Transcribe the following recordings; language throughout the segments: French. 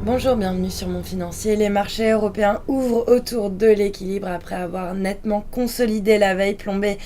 Bonjour, bienvenue sur Mon Financier. Les marchés européens ouvrent autour de l'équilibre après avoir nettement consolidé la veille, plombée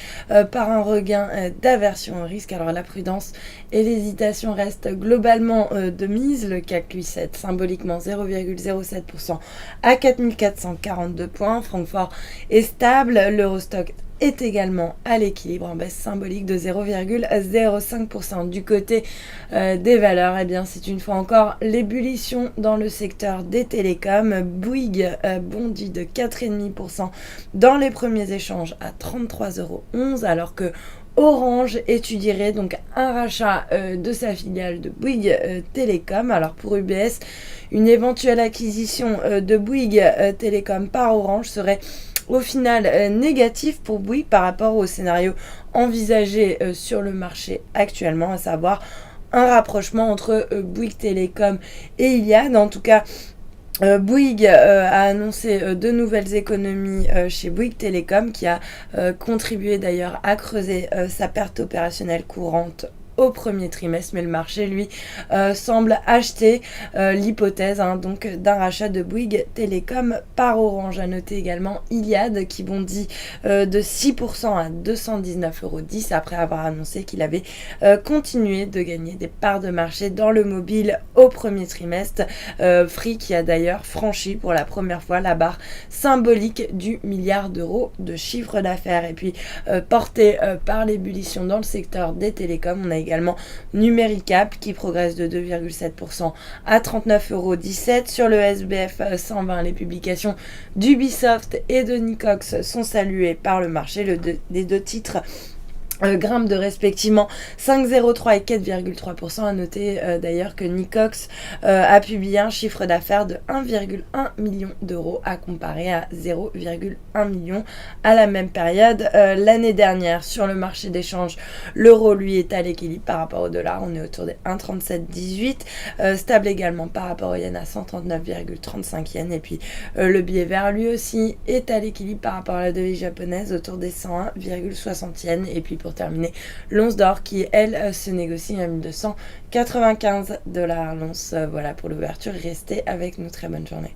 par un regain d'aversion au risque. Alors la prudence et l'hésitation restent globalement de mise. Le CAC lui cède symboliquement 0,07% à 4442 points. Francfort est stable. L'Eurostock est également à l'équilibre en baisse symbolique de 0,05%. Du côté des valeurs, eh bien c'est une fois encore l'ébullition dans le secteur des télécoms. Bouygues bondit de 4,5% dans les premiers échanges à 33,11 € alors que Orange étudierait donc un rachat de sa filiale de Bouygues Télécom. Alors pour UBS, une éventuelle acquisition de Bouygues Télécom par Orange serait au final négatif pour Bouygues par rapport au scénario envisagé sur le marché actuellement, à savoir un rapprochement entre Bouygues Télécom et Iliad. En tout cas, Bouygues a annoncé de nouvelles économies chez Bouygues Télécom qui a contribué d'ailleurs à creuser sa perte opérationnelle courante au premier trimestre, mais le marché lui semble acheter l'hypothèse donc d'un rachat de Bouygues Télécom par Orange. À noter également Iliad qui bondit de 6% à 219,10 € après avoir annoncé qu'il avait continué de gagner des parts de marché dans le mobile au premier trimestre. Free qui a d'ailleurs franchi pour la première fois la barre symbolique du milliard d'euros de chiffre d'affaires. Et puis porté par l'ébullition dans le secteur des télécoms, on a également Numéricap qui progresse de 2,7% à 39,17 € sur le SBF 120. Les publications d'Ubisoft et de Nicox sont saluées par le marché. Les deux titres grimpent de respectivement 5,03 et 4,3%. À noter d'ailleurs que Nicox a publié un chiffre d'affaires de 1,1 million d'euros à comparer à 0,1 million à la même période l'année dernière. Sur le marché d'échange, l'euro lui est à l'équilibre par rapport au dollar. On est autour des 1,3718, stable également par rapport au yen à 139,35 yens. Et puis le billet vert lui aussi est à l'équilibre par rapport à la devise japonaise autour des 101,60 yens. Et puis pour terminer, l'once d'or qui, elle, se négocie à 1295 $ l'once. Voilà pour l'ouverture. Restez avec nous. Très bonne journée.